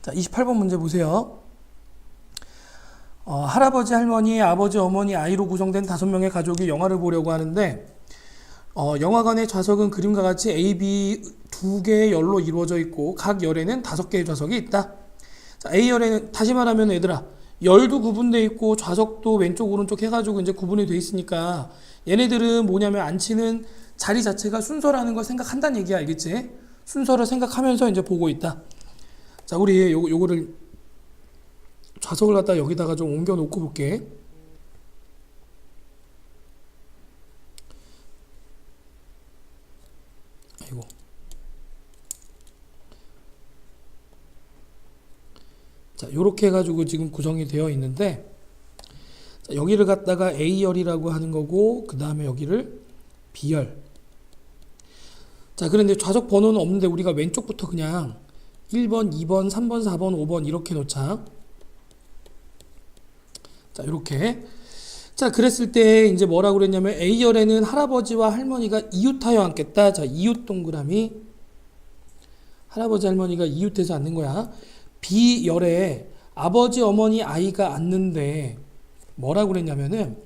자, 28번 문제 보세요. 할아버지, 할머니, 아버지, 어머니, 아이로 구성된 5명의 가족이 영화를 보려고 하는데 영화관의 좌석은 그림과 같이 A, B 두 개의 열로 이루어져 있고 각 열에는 5개의 좌석이 있다. 자, A열에는 다시 말하면 얘들아 열도 구분되어 있고 좌석도 왼쪽 오른쪽 해가지고 이제 구분이 돼 있으니까 얘네들은 뭐냐면 앉히는 자리 자체가 순서라는 걸 생각한다는 얘기 알겠지? 순서를 생각하면서 이제 보고 있다. 자, 우리 요거를 좌석을 갖다 여기다가 좀 옮겨 놓고 볼게. 아이고. 자, 요렇게 해가지고 지금 구성이 되어 있는데, 자, 여기를 갖다가 A열이라고 하는 거고, 그 다음에 여기를 B열. 자, 그런데 좌석 번호는 없는데 우리가 왼쪽부터 그냥 1번, 2번, 3번, 4번, 5번 이렇게 놓자. 자, 이렇게. 자, 그랬을 때 이제 뭐라고 그랬냐면 A열에는 할아버지와 할머니가 이웃하여 앉겠다. 자, 이웃 동그라미. 할아버지, 할머니가 이웃해서 앉는 거야. B열에 아버지, 어머니, 아이가 앉는데 뭐라고 그랬냐면은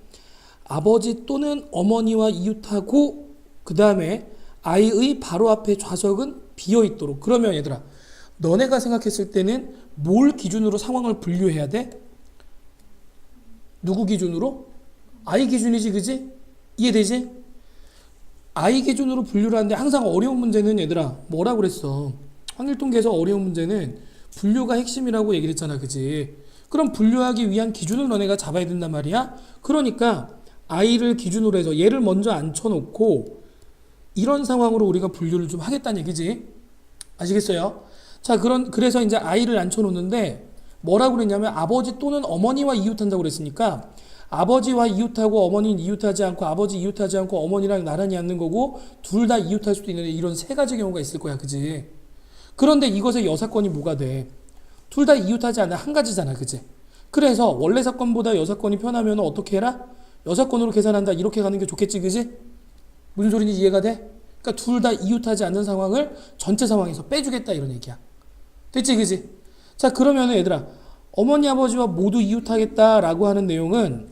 아버지 또는 어머니와 이웃하고 그 다음에 아이의 바로 앞에 좌석은 비어 있도록. 그러면 얘들아, 너네가 생각했을 때는 뭘 기준으로 상황을 분류해야 돼? 누구 기준으로? 아이 기준이지, 그지? 이해되지? 아이 기준으로 분류를 하는데 항상 어려운 문제는 얘들아 뭐라고 그랬어? 확률통계에서 어려운 문제는 분류가 핵심이라고 얘기를 했잖아, 그지? 그럼 분류하기 위한 기준을 너네가 잡아야 된단 말이야. 그러니까 아이를 기준으로 해서 얘를 먼저 앉혀놓고 이런 상황으로 우리가 분류를 좀 하겠다는 얘기지. 아시겠어요? 자, 그래서 이제 아이를 앉혀놓는데 뭐라고 그랬냐면 아버지 또는 어머니와 이웃한다고 그랬으니까 아버지와 이웃하고 어머니는 이웃하지 않고 아버지 이웃하지 않고 어머니랑 나란히 앉는 거고 둘 다 이웃할 수도 있는데 이런 세 가지 경우가 있을 거야, 그지? 그런데 이것의 여사건이 뭐가 돼? 둘 다 이웃하지 않는 한 가지잖아, 그지? 그래서 원래 사건보다 여사건이 편하면 어떻게 해라? 여사건으로 계산한다 이렇게 가는 게 좋겠지, 그지? 무슨 소리인지 이해가 돼? 그러니까 둘 다 이웃하지 않는 상황을 전체 상황에서 빼주겠다 이런 얘기야. 됐지, 그지? 자, 그러면은 얘들아 어머니 아버지와 모두 이웃하겠다라고 하는 내용은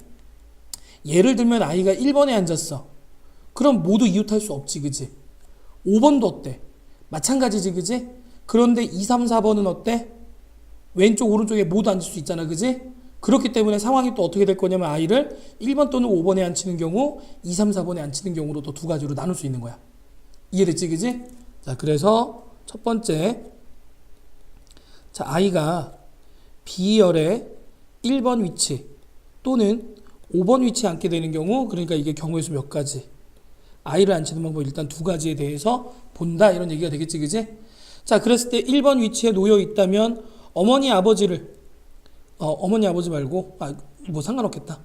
예를 들면 아이가 1번에 앉았어. 그럼 모두 이웃할 수 없지, 그지? 5번도 어때? 마찬가지지, 그지? 그런데 2, 3, 4번은 어때? 왼쪽 오른쪽에 모두 앉을 수 있잖아, 그지? 그렇기 때문에 상황이 또 어떻게 될 거냐면 아이를 1번 또는 5번에 앉히는 경우 2, 3, 4번에 앉히는 경우로 또 두 가지로 나눌 수 있는 거야. 이해됐지, 그지? 자, 그래서 첫 번째, 자, 아이가 B열의 1번 위치 또는 5번 위치에 앉게 되는 경우, 그러니까 이게 경우의 수 몇 가지, 아이를 앉히는 방법 일단 두 가지에 대해서 본다 이런 얘기가 되겠지, 그지? 자, 그랬을 때 1번 위치에 놓여 있다면 어머니 아버지를 어머니 아버지 말고 뭐 상관없겠다.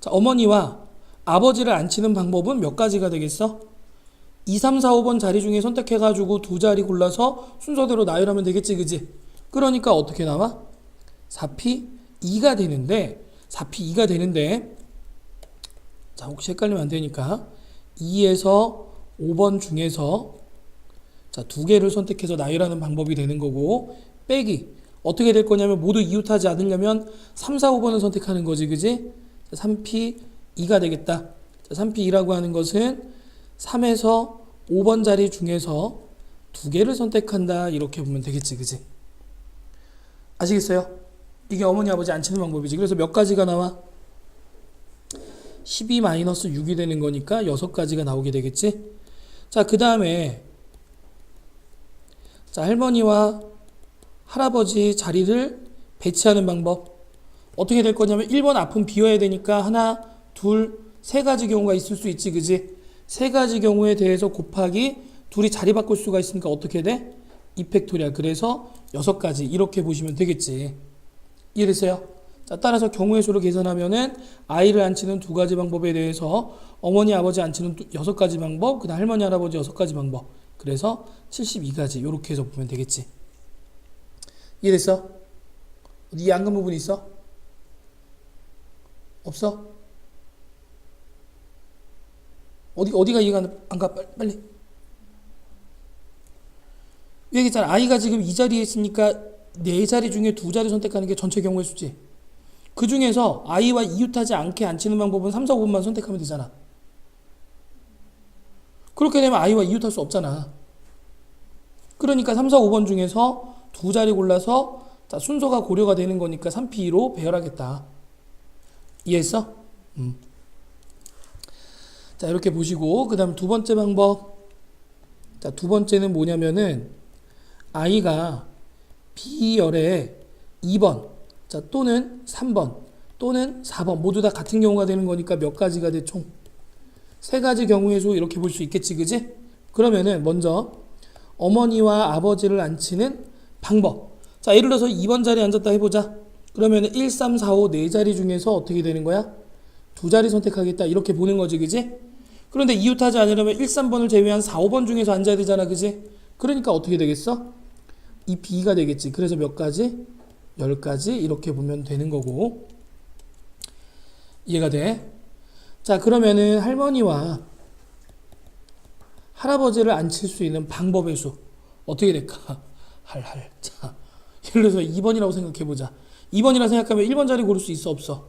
자, 어머니와 아버지를 앉히는 방법은 몇 가지가 되겠어? 2, 3, 4, 5번 자리 중에 선택해가지고 두 자리 골라서 순서대로 나열하면 되겠지, 그지? 그러니까 어떻게 나와? 4P 2가 되는데 4P 2가 되는데 자, 혹시 헷갈리면 안 되니까 2에서 5번 중에서 자, 두 개를 선택해서 나열하는 방법이 되는 거고 빼기 어떻게 될 거냐면 모두 이웃하지 않으려면 3, 4, 5번을 선택하는 거지, 그지? 3P 2가 되겠다. 자, 3P 2라고 하는 것은 3에서 5번 자리 중에서 두 개를 선택한다 이렇게 보면 되겠지, 그지? 아시겠어요? 이게 어머니 아버지 앉히는 방법이지. 그래서 몇 가지가 나와? 12-6이 되는 거니까 6가지가 나오게 되겠지. 자, 그 다음에 자, 할머니와 할아버지 자리를 배치하는 방법 어떻게 될 거냐면 1번 앞은 비워야 되니까 하나, 둘, 세 가지 경우가 있을 수 있지, 그지? 세 가지 경우에 대해서 곱하기 둘이 자리 바꿀 수가 있으니까 어떻게 돼? 2팩토리얼. 그래서 6가지 이렇게 보시면 되겠지. 이해됐어요? 자, 따라서 경우의 수를 계산하면은 아이를 앉히는 두 가지 방법에 대해서 어머니 아버지 앉히는 6가지 방법, 그다음 할머니 할아버지 6가지 방법. 그래서 72가지 이렇게 해서 보면 되겠지. 이해됐어? 이해 안 간 부분 있어? 없어? 어디가 이해가 안 가? 빨리. 얘기했잖아. 아이가 지금 이 자리에 있으니까 네 자리 중에 두 자리 선택하는 게 전체 경우의 수지. 그 중에서 i와 이웃하지 않게 앉히는 방법은 3, 4, 5번만 선택하면 되잖아. 그렇게 되면 i와 이웃할 수 없잖아. 그러니까 3, 4, 5번 중에서 두 자리 골라서 자, 순서가 고려가 되는 거니까 3P2로 배열하겠다. 이해했어? 자, 이렇게 보시고 그 다음 두 번째 방법. 자, 두 번째는 뭐냐면은 i가 B열에 2번 자, 또는 3번 또는 4번 모두 다 같은 경우가 되는 거니까 몇 가지가 돼? 총 세 가지 경우의 수 이렇게 볼 수 있겠지, 그지? 그러면은 먼저 어머니와 아버지를 앉히는 방법. 자, 예를 들어서 2번 자리에 앉았다 해보자. 그러면은 1, 3, 4, 5 네 자리 중에서 어떻게 되는 거야? 두 자리 선택하겠다 이렇게 보는 거지, 그지? 그런데 이웃하지 않으려면 1, 3번을 제외한 4, 5번 중에서 앉아야 되잖아, 그지? 그러니까 어떻게 되겠어? 이 B가 되겠지. 그래서 몇 가지? 10가지 이렇게 보면 되는 거고. 이해가 돼? 자, 그러면은 할머니와 할아버지를 앉힐 수 있는 방법의 수 어떻게 될까? 자, 예를 들어서 2번이라고 생각해보자. 2번이라 생각하면 1번 자리 고를 수 있어, 없어?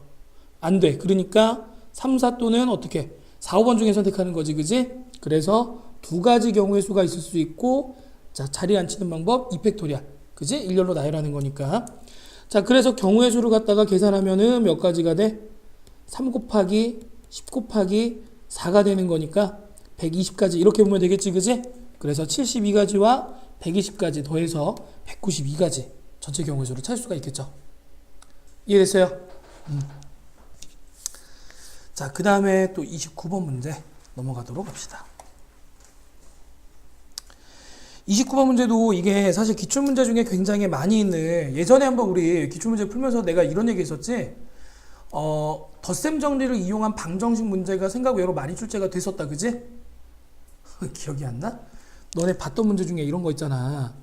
안 돼. 그러니까 3, 4 또는 어떻게 4, 5번 중에 선택하는 거지, 그지? 그래서 두 가지 경우의 수가 있을 수 있고, 자, 자리 앉히는 방법 2팩토리얼, 그지? 일렬로 나열하는 거니까. 자, 그래서 경우의 수를 갖다가 계산하면은 몇 가지가 돼? 3 곱하기 10 곱하기 4가 되는 거니까 120가지 이렇게 보면 되겠지, 그지? 그래서 72가지와 120가지 더해서 192가지 전체 경우의 수를 찾을 수가 있겠죠. 이해됐어요? 자, 그 다음에 또 29번 문제 넘어가도록 합시다. 29번 문제도 이게 사실 기출문제 중에 굉장히 많이 있는, 예전에 한번 우리 기출문제 풀면서 내가 이런 얘기 했었지. 덧셈 정리를 이용한 방정식 문제가 생각 외로 많이 출제가 됐었다, 그지? 기억이 안 나? 너네 봤던 문제 중에 이런 거 있잖아.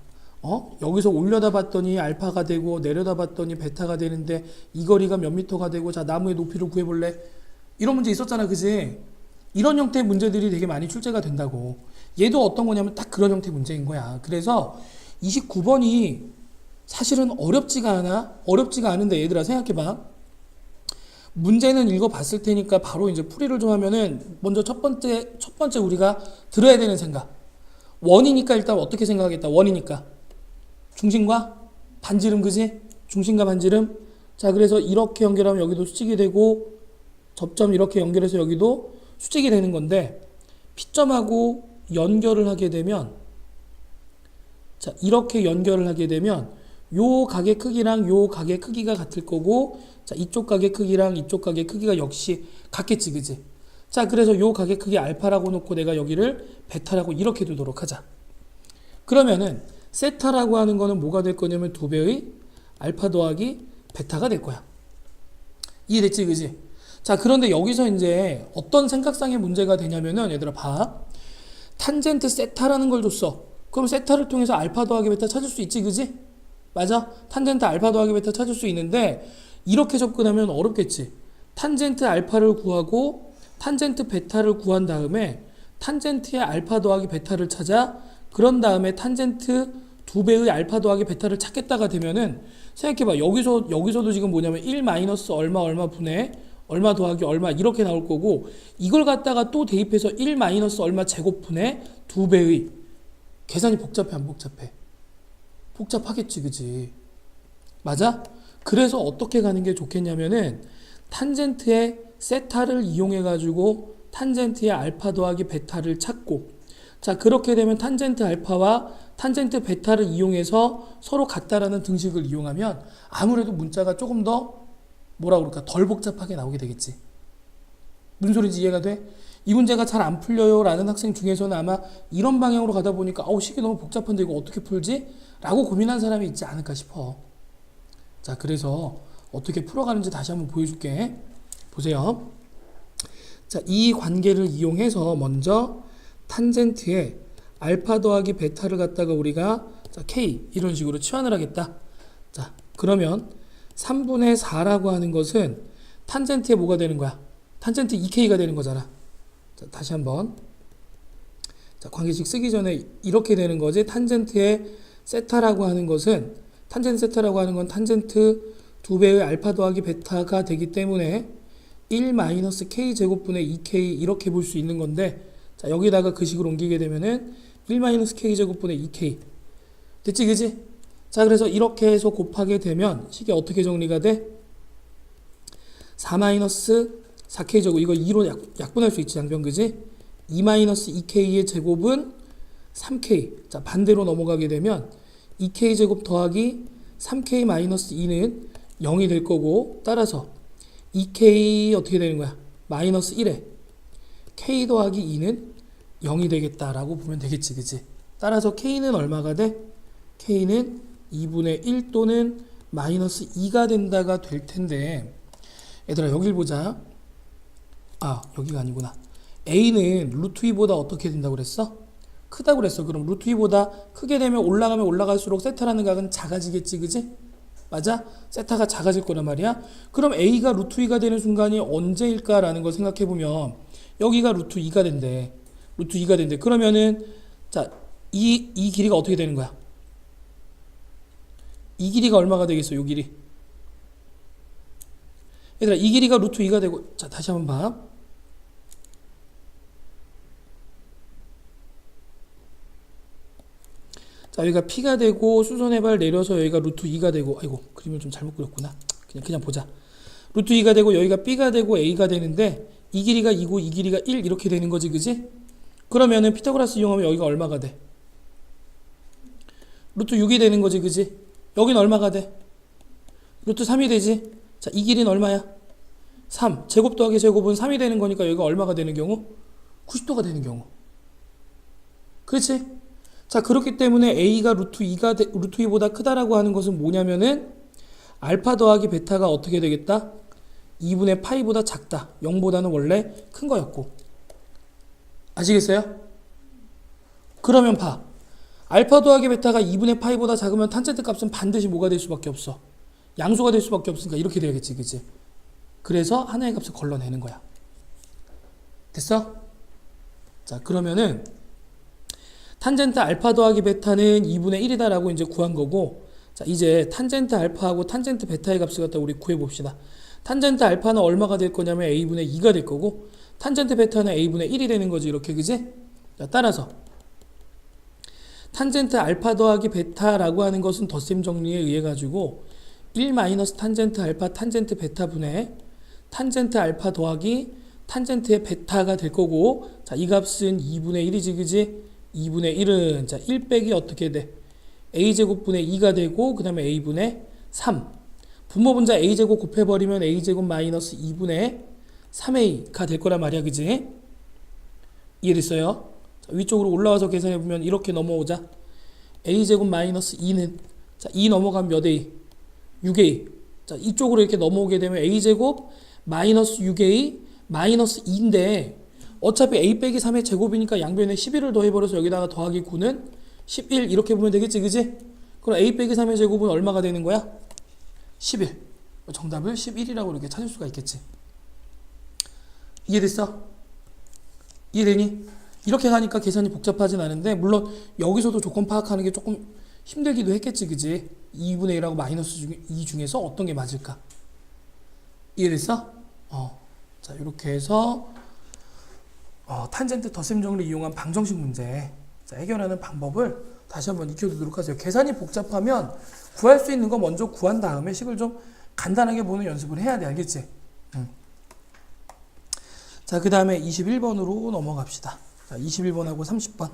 여기서 올려다 봤더니 알파가 되고 내려다 봤더니 베타가 되는데 이 거리가 몇 미터가 되고 자, 나무의 높이를 구해볼래? 이런 문제 있었잖아, 그지? 이런 형태의 문제들이 되게 많이 출제가 된다고. 얘도 어떤 거냐면 딱 그런 형태의 문제인 거야. 그래서 29번이 사실은 어렵지가 않은데 얘들아 생각해봐. 문제는 읽어봤을 테니까 바로 이제 풀이를 좀 하면은 먼저 첫 번째 우리가 들어야 되는 생각. 원이니까 일단 어떻게 생각하겠다. 원이니까 중심과 반지름, 그지? 중심과 반지름. 자, 그래서 이렇게 연결하면 여기도 수직이 되고 접점 이렇게 연결해서 여기도 수직이 되는 건데 P점하고 연결을 하게 되면 자, 이렇게 연결을 하게 되면 요 각의 크기랑 요 각의 크기가 같을 거고 자, 이쪽 각의 크기랑 이쪽 각의 크기가 역시 같겠지, 그지? 자, 그래서 요 각의 크기 알파라고 놓고 내가 여기를 베타라고 이렇게 두도록 하자. 그러면은 세타라고 하는 거는 뭐가 될 거냐면 2배의 알파 더하기 베타가 될 거야. 이해됐지, 그지? 자, 그런데 여기서 이제 어떤 생각상의 문제가 되냐면은 얘들아 봐. 탄젠트 세타라는 걸 줬어. 그럼 세타를 통해서 알파 더하기 베타 찾을 수 있지, 그지? 맞아? 탄젠트 알파 더하기 베타 찾을 수 있는데 이렇게 접근하면 어렵겠지. 탄젠트 알파를 구하고 탄젠트 베타를 구한 다음에 탄젠트의 알파 더하기 베타를 찾아 그런 다음에 탄젠트 2배의 알파 더하기 베타를 찾겠다가 되면은 생각해봐. 여기서도 지금 뭐냐면 1 마이너스 얼마 분의 얼마 더하기 얼마 이렇게 나올 거고 이걸 갖다가 또 대입해서 1 마이너스 얼마 제곱분의 2배의 계산이 복잡해 안 복잡해? 복잡하겠지, 그지? 맞아? 그래서 어떻게 가는 게 좋겠냐면은 탄젠트의 세타를 이용해 가지고 탄젠트의 알파 더하기 베타를 찾고 자, 그렇게 되면 탄젠트 알파와 탄젠트 베타를 이용해서 서로 같다라는 등식을 이용하면 아무래도 문자가 조금 더 덜 복잡하게 나오게 되겠지. 무슨 소리인지 이해가 돼? 이 문제가 잘 안 풀려요 라는 학생 중에서는 아마 이런 방향으로 가다 보니까 식이 너무 복잡한데 이거 어떻게 풀지? 라고 고민한 사람이 있지 않을까 싶어. 자, 그래서 어떻게 풀어가는지 다시 한번 보여줄게. 보세요. 자, 이 관계를 이용해서 먼저 탄젠트에 알파 더하기 베타를 갖다가 우리가 자, K 이런 식으로 치환을 하겠다. 자, 그러면 3분의 4라고 하는 것은 탄젠트에 뭐가 되는 거야? 탄젠트 2K가 되는 거잖아. 자, 다시 한번. 자, 관계식 쓰기 전에 이렇게 되는 거지. 탄젠트의 세타라고 하는 것은 탄젠트 세타라고 하는 건 탄젠트 2배의 알파 더하기 베타가 되기 때문에 1 마이너스 k 제곱분의 2k 이렇게 볼 수 있는 건데, 자 여기다가 그 식으로 옮기게 되면은 1 마이너스 k 제곱분의 2k 됐지 그지? 자 그래서 이렇게 해서 곱하게 되면 식이 어떻게 정리가 돼? 4 마이너스 4k 제곱, 이거 2로 약분할 수 있지 양변 그지? 2 마이너스 2k의 제곱은 3k. 자 반대로 넘어가게 되면 2k 제곱 더하기 3k 마이너스 2는 0이 될 거고, 따라서 2k 어떻게 되는 거야? 마이너스 1에 k 더하기 2는 0이 되겠다라고 보면 되겠지 그지? 따라서 k는 얼마가 돼? k는 2분의 1 또는 마이너스 2가 된다가 될 텐데, 얘들아 여길 보자. 아 여기가 아니구나. a는 루트 2보다 어떻게 된다고 그랬어? 크다고 그랬어. 그럼 루트 2보다 크게 되면 올라가면 올라갈수록 세타라는 각은 작아지겠지 그지? 맞아? 세타가 작아질 거란 말이야. 그럼 a가 루트 2가 되는 순간이 언제일까라는 걸 생각해보면 여기가 루트 2가 된대. 루트 2가 된대. 그러면은 자, 이 길이가 어떻게 되는 거야? 이 길이가 얼마가 되겠어? 요 길이. 얘들아 이 길이가 루트 2가 되고, 자 다시 한번 봐. 자 여기가 p가 되고 수선의 발 내려서 여기가 루트 2가 되고, 아이고 그림을 좀 잘못 그렸구나. 그냥 보자. 루트 2가 되고 여기가 b가 되고 a가 되는데 이 길이가 2고 이 길이가 1 이렇게 되는 거지 그지? 그러면은 피타고라스 이용하면 여기가 얼마가 돼? 루트 6이 되는 거지 그지? 여기는 얼마가 돼? 루트 3이 되지? 자 이 길이는 얼마야? 3. 제곱 더하기 제곱은 3이 되는 거니까 여기가 얼마가 되는 경우? 90도가 되는 경우. 그렇지? 자 그렇기 때문에 a가 루트 2보다 크다라고 하는 것은 뭐냐면은 알파 더하기 베타가 어떻게 되겠다? 2분의 파이보다 작다. 0보다는 원래 큰 거였고. 아시겠어요? 그러면 봐. 알파 더하기 베타가 2분의 파이보다 작으면 탄젠트 값은 반드시 뭐가 될 수밖에 없어? 양수가 될 수밖에 없으니까 이렇게 돼야겠지 그치? 그래서 하나의 값을 걸러내는 거야. 됐어? 자 그러면은 탄젠트 알파 더하기 베타는 2분의 1이다 라고 이제 구한 거고, 자 이제 탄젠트 알파하고 탄젠트 베타의 값을 갖다 우리 구해봅시다. 탄젠트 알파는 얼마가 될 거냐면 a분의 2가 될 거고, 탄젠트 베타는 a분의 1이 되는 거지 이렇게 그지? 자 따라서 탄젠트 알파 더하기 베타라고 하는 것은 덧셈 정리에 의해 가지고 1 마이너스 탄젠트 알파 탄젠트 베타분의 탄젠트 알파 더하기 탄젠트의 베타가 될 거고, 자 이 값은 2분의 1이지 그지? 2분의 1은 자 1 빼기 어떻게 돼? a제곱분의 2가 되고, 그 다음에 a분의 3. 분모분자 a제곱 곱해버리면 a제곱 마이너스 2분의 3a가 될 거란 말이야 그지? 이해됐어요? 자, 위쪽으로 올라와서 계산해보면 이렇게 넘어오자. a제곱 마이너스 2는 자 2 넘어가면 몇 a? 6a. 자 이쪽으로 이렇게 넘어오게 되면 a제곱 마이너스 6a 마이너스 2인데 어차피 a 빼기 3의 제곱이니까 양변에 11을 더해버려서 여기다가 더하기 9는 11 이렇게 보면 되겠지 그지? 그럼 a 빼기 3의 제곱은 얼마가 되는 거야? 11. 정답을 11이라고 이렇게 찾을 수가 있겠지. 이해됐어? 이해되니? 이렇게 가니까 계산이 복잡하진 않은데, 물론 여기서도 조건 파악하는 게 조금 힘들기도 했겠지 그지? 2분의 1하고 마이너스 2 중에서 어떤 게 맞을까? 이해됐어? 자 이렇게 해서 탄젠트 덧셈 정리를 이용한 방정식 문제, 자, 해결하는 방법을 다시 한번 익혀두도록 하세요. 계산이 복잡하면 구할 수 있는 거 먼저 구한 다음에 식을 좀 간단하게 보는 연습을 해야 돼. 알겠지? 자, 그 다음에 21번으로 넘어갑시다. 자, 21번하고 30번.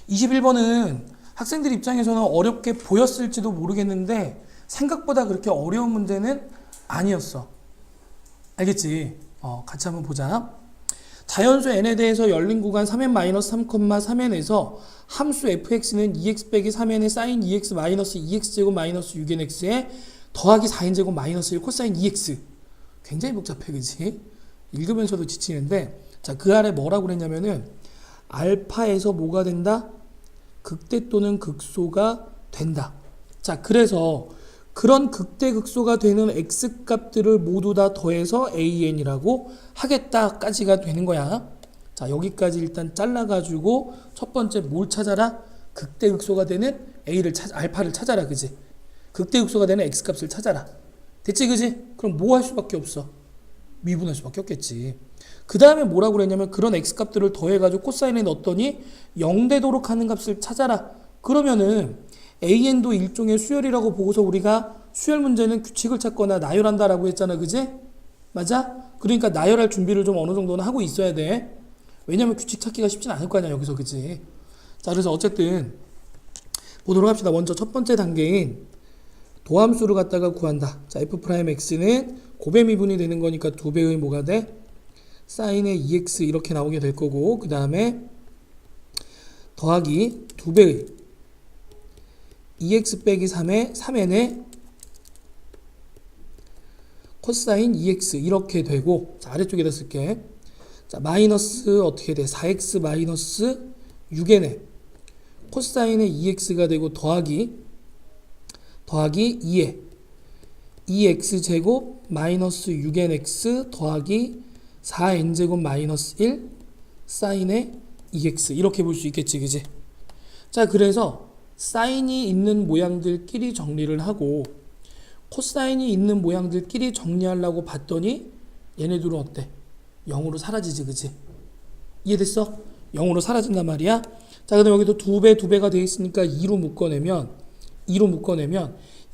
21번은 학생들 입장에서는 어렵게 보였을지도 모르겠는데 생각보다 그렇게 어려운 문제는 아니었어. 알겠지? 같이 한번 보자. 자연수 n에 대해서 열린 구간 3n-3,3n에서 함수 fx는 2x 빼기 3n의 sin 2x 마이너스 2x제곱 마이너스 6nx에 더하기 4n제곱 마이너스 1 코사인 2x. 굉장히 복잡해 그치? 읽으면서도 지치는데, 자, 그 아래 뭐라고 그랬냐면은 알파에서 뭐가 된다? 극대 또는 극소가 된다. 자, 그래서 그런 극대 극소가 되는 x값들을 모두 다 더해서 an이라고 하겠다까지가 되는 거야. 자, 여기까지 일단 잘라가지고 첫 번째 뭘 찾아라? 극대 극소가 되는 알파를 찾아라, 그지? 극대극소가 되는 x값을 찾아라. 됐지, 그지? 그럼 뭐 할 수밖에 없어? 미분할 수밖에 없겠지. 그 다음에 뭐라고 그랬냐면 그런 x값들을 더해가지고 코사인에 넣었더니 0 되도록 하는 값을 찾아라. 그러면은 an도 일종의 수열이라고 보고서 우리가 수열 문제는 규칙을 찾거나 나열한다라고 했잖아, 그지? 맞아? 그러니까 나열할 준비를 좀 어느 정도는 하고 있어야 돼. 왜냐면 규칙 찾기가 쉽진 않을 거 아니야, 여기서, 그지? 자, 그래서 어쨌든 보도록 합시다. 먼저 첫 번째 단계인 도함수를 갖다가 구한다. 자, f'x는 곱의 미분이 되는 거니까 2배의 뭐가 돼? 사인의 2x 이렇게 나오게 될 거고, 그 다음에 더하기 2배의 2x 빼기 3의 3n의 코사인 2x 이렇게 되고, 자, 아래쪽에다 쓸게. 자, 마이너스 어떻게 돼? 4x 마이너스 6n의 코사인의 2x가 되고 더하기 2에 2x제곱 마이너스 6nx 더하기 4n제곱 마이너스 1 사인의 2x 이렇게 볼 수 있겠지, 그지? 자, 그래서 사인이 있는 모양들끼리 정리를 하고 코사인이 있는 모양들끼리 정리하려고 봤더니 얘네들은 어때? 0으로 사라지지, 그지? 이해됐어? 0으로 사라진단 말이야. 자, 그다음 여기도 2배가 되어 있으니까 2로 묶어내면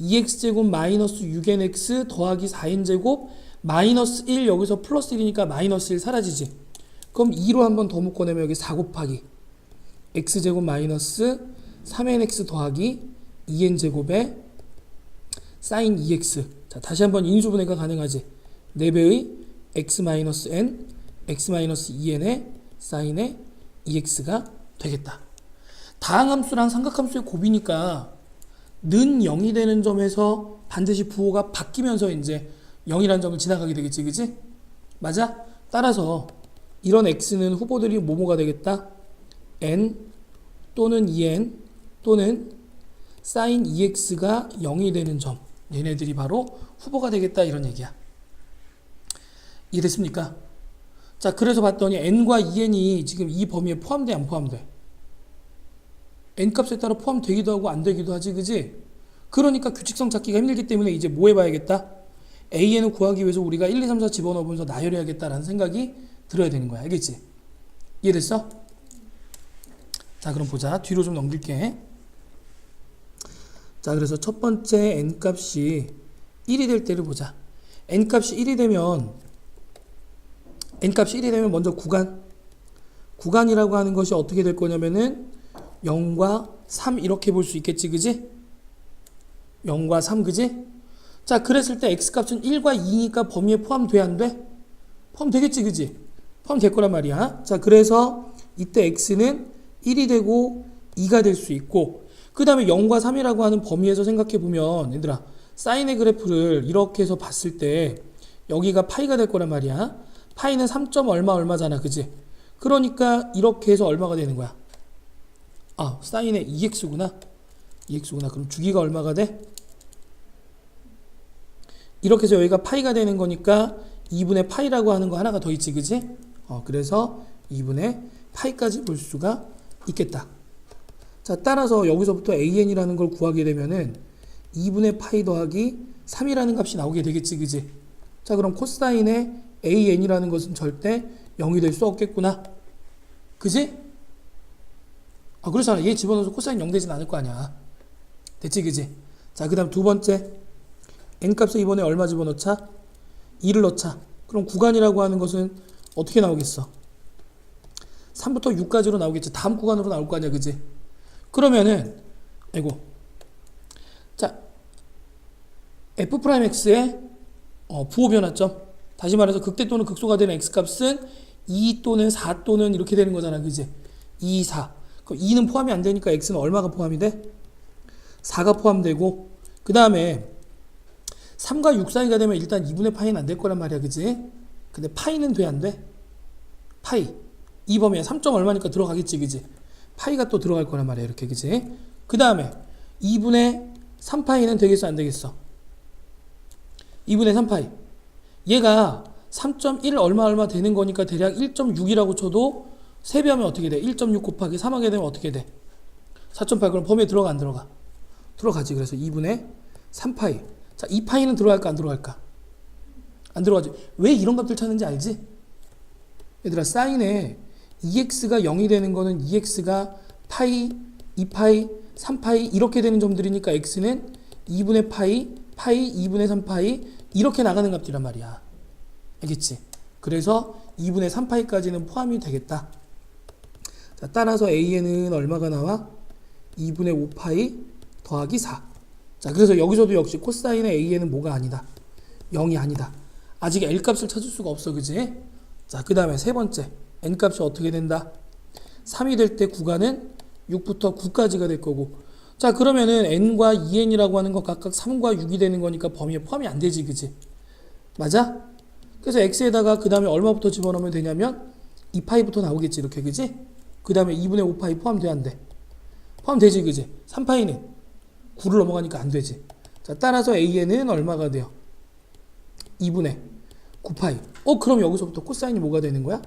2x제곱 마이너스 6nx 더하기 4n제곱 마이너스 1 여기서 플러스 1이니까 마이너스 1 사라지지. 그럼 2로 한 번 더 묶어내면 여기 4 곱하기 x제곱 마이너스 3nx 더하기 2n제곱에 사인 2x. 자, 다시 한번 인수분해가 가능하지. 4배의 x-n x-2n의 사인의 2x가 되겠다. 다항함수랑 삼각함수의 곱이니까 는 0이 되는 점에서 반드시 부호가 바뀌면서 이제 0이라는 점을 지나가게 되겠지, 그지? 맞아? 따라서 이런 x는 후보들이 뭐뭐가 되겠다? n 또는 2n 또는 사인 2x가 0이 되는 점, 얘네들이 바로 후보가 되겠다, 이런 얘기야. 이해됐습니까? 자, 그래서 봤더니 n과 2n이 지금 이 범위에 포함돼, 안 포함돼? n값에 따라 포함되기도 하고 안 되기도 하지, 그지? 그러니까 규칙성 찾기가 힘들기 때문에 이제 뭐 해봐야겠다? an을 구하기 위해서 우리가 1, 2, 3, 4 집어넣으면서 나열해야겠다라는 생각이 들어야 되는 거야, 알겠지? 이해됐어? 자, 그럼 보자. 뒤로 좀 넘길게. 자, 그래서 첫 번째 n값이 1이 될 때를 보자. n값이 1이 되면 먼저 구간이라고 하는 것이 어떻게 될 거냐면은 0과 3 이렇게 볼 수 있겠지, 그지? 0과 3, 그지? 자, 그랬을 때 x값은 1과 2니까 범위에 포함돼, 안 돼? 포함되겠지, 그지? 포함될 거란 말이야. 자, 그래서 이때 x는 1이 되고 2가 될 수 있고, 그 다음에 0과 3이라고 하는 범위에서 생각해보면, 얘들아, 사인의 그래프를 이렇게 해서 봤을 때 여기가 파이가 될 거란 말이야. 파이는 3점 얼마잖아, 그지? 그러니까 이렇게 해서 얼마가 되는 거야? 아, 사인의 2x구나. 그럼 주기가 얼마가 돼? 이렇게 해서 여기가 파이가 되는 거니까 2분의 파이라고 하는 거 하나가 더 있지, 그지? 그래서 2분의 파이까지 볼 수가 있겠다. 자, 따라서 여기서부터 an이라는 걸 구하게 되면은 2분의 파이 더하기 3이라는 값이 나오게 되겠지, 그지? 자, 그럼 코사인의 an이라는 것은 절대 0이 될 수 없겠구나. 그지? 그렇잖아. 얘 집어넣어서 코사인 0 되진 않을 거 아니야. 됐지, 그지? 자, 그 다음 두 번째. n값에 이번에 얼마 집어넣자? 2를 넣자. 그럼 구간이라고 하는 것은 어떻게 나오겠어? 3부터 6까지로 나오겠지. 다음 구간으로 나올 거 아니야, 그지? 그러면은, 자, f'x의 부호 변화점. 다시 말해서 극대 또는 극소가 되는 x값은 2 또는 4 또는 이렇게 되는 거잖아, 그지? 2, 4. 그럼 2는 포함이 안 되니까 x는 얼마가 포함이 돼? 4가 포함되고, 그 다음에 3과 6 사이가 되면 일단 2분의 파이는 안 될 거란 말이야, 그지? 근데 파이는 돼, 안 돼? 파이. 이 범위에 3점 얼마니까 들어가겠지, 그지? 파이가 또 들어갈 거란 말이야, 이렇게, 그지? 그 다음에 2분의 3파이는 되겠어, 안 되겠어? 2분의 3파이. 얘가 3.1 얼마 되는 거니까 대략 1.6이라고 쳐도 3배하면 어떻게 돼? 1.6 곱하기 3 하게 되면 어떻게 돼? 4.8. 그럼 범위에 들어가, 안 들어가? 들어가지. 그래서 2분의 3파이. 자, 2파이는 들어갈까 안 들어갈까? 안 들어가지. 왜 이런 값들 찾는지 알지? 얘들아, 사인에 2x가 0이 되는 거는 2x가 파이, 2파이, 3파이 이렇게 되는 점들이니까 x는 2분의 파이, 파이, 2분의 3파이 이렇게 나가는 값들이란 말이야. 알겠지? 그래서 2분의 3파이까지는 포함이 되겠다. 자, 따라서 a에는 얼마가 나와? 2분의 5파이 더하기 4. 자, 그래서 여기서도 역시 코사인의 a에는 뭐가 아니다? 0이 아니다. 아직 L값을 찾을 수가 없어. 그지? 자, 그 다음에 세 번째 N값이 어떻게 된다? 3이 될 때 구간은 6부터 9까지가 될 거고. 자, 그러면은 N과 2N이라고 하는 거 각각 3과 6이 되는 거니까 범위에 포함이 안 되지. 그지? 맞아? 그래서 X에다가 그 다음에 얼마부터 집어넣으면 되냐면 2파이부터 나오겠지. 이렇게. 그지? 그 다음에 2분의 5파이 포함돼 안 돼? 포함되지. 그지? 3파이는 9를 넘어가니까 안 되지. 자, 따라서 AN은 얼마가 돼요? 2분의 9파이. 그럼 여기서부터 코사인이 뭐가 되는 거야?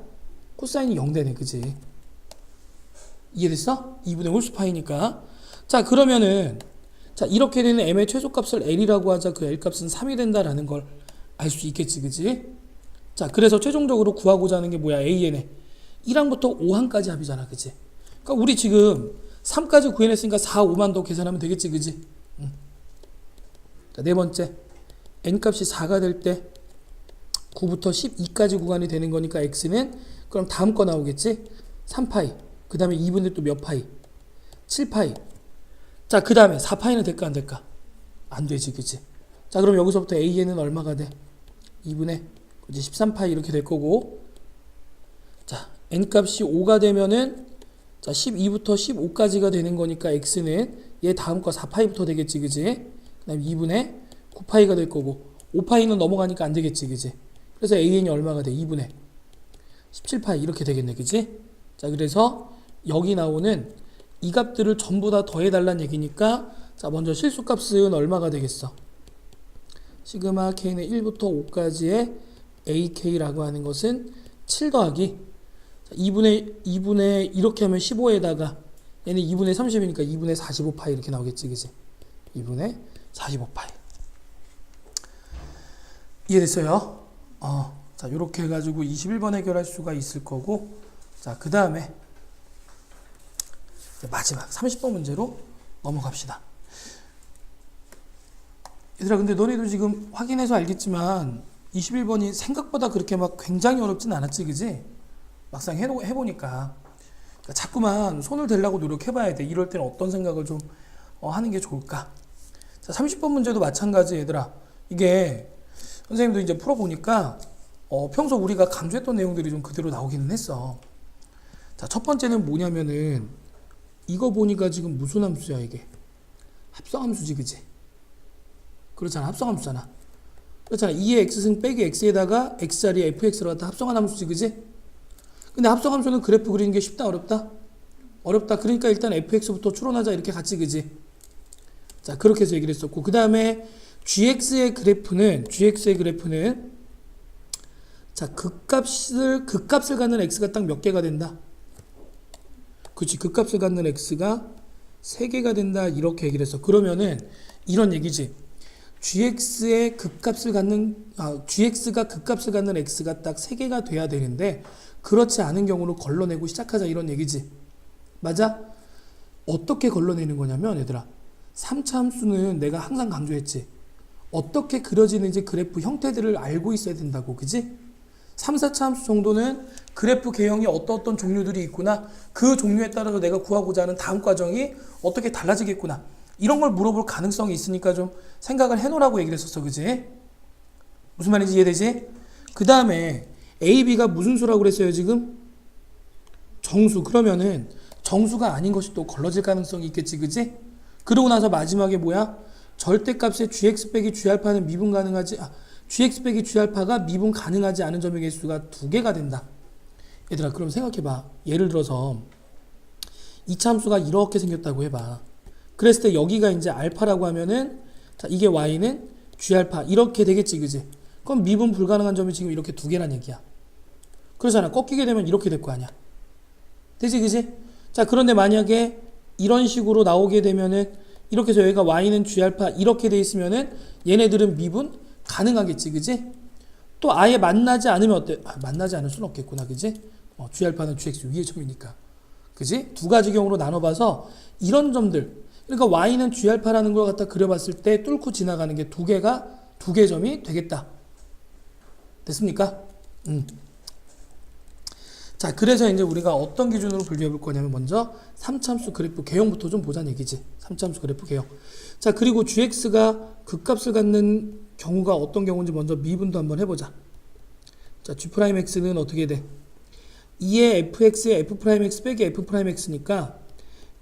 코사인이 0 되네. 그지? 이해됐어? 2분의 홀수파이니까. 자, 그러면은 자, 이렇게 되는 m의 최소값을 L이라고 하자. 그 L값은 3이 된다라는 걸 알 수 있겠지. 그지? 자, 그래서 최종적으로 구하고자 하는 게 뭐야? AN의 1항부터 5항까지 합이잖아. 그지? 그러니까 우리 지금 3까지 구해냈으니까 4, 5만 더 계산하면 되겠지. 그지? 자, 네 번째. n값이 4가 될 때 9부터 12까지 구간이 되는 거니까 x는 그럼 다음 거 나오겠지? 3파이. 그 다음에 2분의 또 몇 파이? 7파이. 자, 그 다음에 4파이는 될까 안 될까? 안 되지. 그치? 자, 그럼 여기서부터 AN은 얼마가 돼? 2분의 이제 13파이 이렇게 될 거고. 자, n값이 5가 되면은 자, 12부터 15까지가 되는 거니까 x는 얘 다음 거 4파이부터 되겠지. 그치? 그 다음에 2분의 9파이가 될 거고. 5파이는 넘어가니까 안 되겠지. 그치? 그래서 AN이 얼마가 돼? 2분의 17파이 이렇게 되겠네. 그치? 자, 그래서 여기 나오는 이 값들을 전부 다 더해달라는 얘기니까 자, 먼저 실수값은 얼마가 되겠어? 시그마 k는 1부터 5까지의 ak라고 하는 것은 7 더하기 2분의 이렇게 하면 15에다가 얘는 2분의 30이니까 2분의 45파이 이렇게 나오겠지. 그치? 2분의 45파이. 이해됐어요? 자, 요렇게 해가지고 21번 해결할 수가 있을 거고. 자, 그 다음에 마지막 30번 문제로 넘어갑시다. 얘들아, 근데 너네도 지금 확인해서 알겠지만 21번이 생각보다 그렇게 막 굉장히 어렵진 않았지. 그지? 막상 해보니까 그러니까 자꾸만 손을 대려고 노력해봐야 돼. 이럴 때는 어떤 생각을 좀 하는 게 좋을까? 자, 30번 문제도 마찬가지. 얘들아, 이게 선생님도 이제 풀어보니까 평소 우리가 강조했던 내용들이 좀 그대로 나오기는 했어. 자, 첫 번째는 뭐냐면은 이거 보니까 지금 무슨 함수야? 이게 합성함수지. 그치? 그렇잖아. 합성함수잖아. 그렇잖아. 2의 x승 빼기 x에다가 x자리에 fx를 갖다 합성한 함수지. 그치? 근데 합성함수는 그래프 그리는 게 쉽다 어렵다? 어렵다. 그러니까 일단 fx부터 추론하자 이렇게 같이. 그치? 자, 그렇게 해서 얘기를 했었고, 그 다음에 gx의 그래프는 자, 극값을 갖는 x가 딱 몇 개가 된다? 그치, 극값을 갖는 x가 3개가 된다 이렇게 얘기를 했어. 그러면은 이런 얘기지. gx가 극값을 갖는 x가 딱 3개가 돼야 되는데 그렇지 않은 경우로 걸러내고 시작하자 이런 얘기지. 맞아? 어떻게 걸러내는 거냐면 얘들아, 3차 함수는 내가 항상 강조했지. 어떻게 그려지는지 그래프 형태들을 알고 있어야 된다고. 그지? 3, 4차 함수 정도는 그래프 개형이 어떤 종류들이 있구나. 그 종류에 따라서 내가 구하고자 하는 다음 과정이 어떻게 달라지겠구나. 이런 걸 물어볼 가능성이 있으니까 좀 생각을 해놓으라고 얘기를 했었어. 그지? 무슨 말인지 이해되지? 그 다음에 A, B가 무슨 수라고 그랬어요 지금? 정수. 그러면은 정수가 아닌 것이 또 걸러질 가능성이 있겠지. 그지? 그러고 나서 마지막에 뭐야? 절대값의 gx 빼기 g알파는 미분 가능하지, gx 빼기 g알파가 미분 가능하지 않은 점의 개수가 2개가 된다. 얘들아, 그럼 생각해봐. 예를 들어서 2차 함수가 이렇게 생겼다고 해봐. 그랬을 때 여기가 이제 알파라고 하면은 자, 이게 y는 g알파 이렇게 되겠지. 그지? 그럼 미분 불가능한 점이 지금 이렇게 2개란 얘기야. 그러잖아. 꺾이게 되면 이렇게 될 거 아니야. 되지? 그지? 자, 그런데 만약에 이런 식으로 나오게 되면은 이렇게 해서 여기가 y는 g알파 이렇게 돼 있으면은 얘네들은 미분 가능하겠지, 그지? 또 아예 만나지 않으면 어때? 만나지 않을 수는 없겠구나, 그지? g알파는 gx 위의 점이니까, 그지? 두 가지 경우로 나눠봐서 이런 점들, 그러니까 y는 g알파라는 걸 갖다 그려봤을 때 뚫고 지나가는 게 두 개 점이 되겠다. 됐습니까? 자, 그래서 이제 우리가 어떤 기준으로 분류해 볼 거냐면 먼저 3참수 그래프 개형부터 좀 보자는 얘기지. 3참수 그래프 개형. 자, 그리고 gx가 극값을 갖는 경우가 어떤 경우인지 먼저 미분도 한번 해보자. 자, g'x는 어떻게 돼? 2의 fx에 f'x 빼기 f'x니까